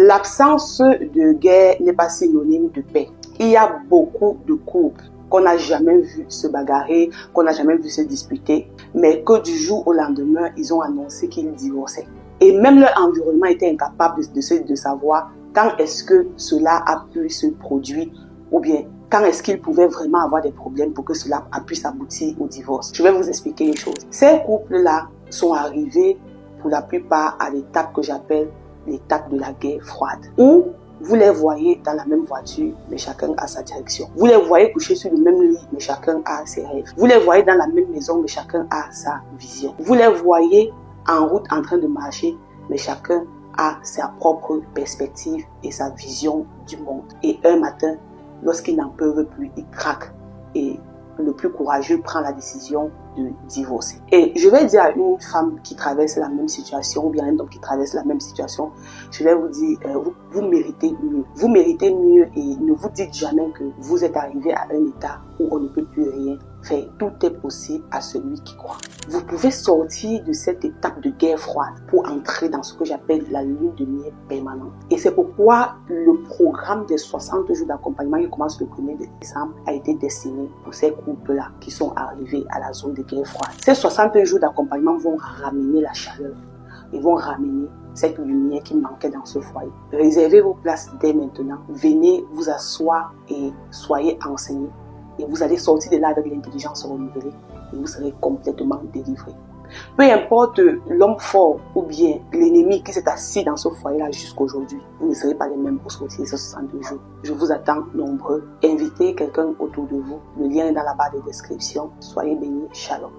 L'absence de guerre n'est pas synonyme de paix. Il y a beaucoup de couples qu'on n'a jamais vu se bagarrer, qu'on n'a jamais vu se disputer, mais que du jour au lendemain, ils ont annoncé qu'ils divorçaient. Et même leur environnement était incapable de savoir quand est-ce que cela a pu se produire ou bien quand est-ce qu'ils pouvaient vraiment avoir des problèmes pour que cela puisse aboutir au divorce. Je vais vous expliquer une chose. Ces couples-là sont arrivés pour la plupart à l'étape que j'appelle l'étape de la guerre froide, où vous les voyez dans la même voiture, mais chacun a sa direction. Vous les voyez coucher sur le même lit, mais chacun a ses rêves. Vous les voyez dans la même maison, mais chacun a sa vision. Vous les voyez en route en train de marcher, mais chacun a sa propre perspective et sa vision du monde. Et un matin, lorsqu'ils n'en peuvent plus, ils craquent. Et le plus courageux prend la décision de divorcer. Et je vais dire à une femme qui traverse la même situation ou bien un homme qui traverse la même situation, je vais vous dire, vous méritez mieux. Vous méritez mieux et ne vous dites jamais que vous êtes arrivé à un état où on ne peut plus rien faire. Tout est possible à celui qui croit. Vous pouvez sortir de cette étape de guerre froide pour entrer dans ce que j'appelle la lune de miel permanente. Et c'est pourquoi le programme des 60 jours d'accompagnement qui commence le 1er décembre a été destiné pour ces couples-là qui sont arrivés à la zone de guerre froide. Ces 60 jours d'accompagnement vont ramener la chaleur. Ils vont ramener cette lumière qui manquait dans ce foyer. Réservez vos places dès maintenant. Venez vous asseoir et soyez enseignés. Et vous allez sortir de là avec l'intelligence renouvelée et vous serez complètement délivré. Peu importe l'homme fort ou bien l'ennemi qui s'est assis dans ce foyer-là jusqu'aujourd'hui, vous ne serez pas les mêmes pour sortir ces 62 jours. Je vous attends nombreux. Invitez quelqu'un autour de vous. Le lien est dans la barre de description. Soyez bénis. Shalom.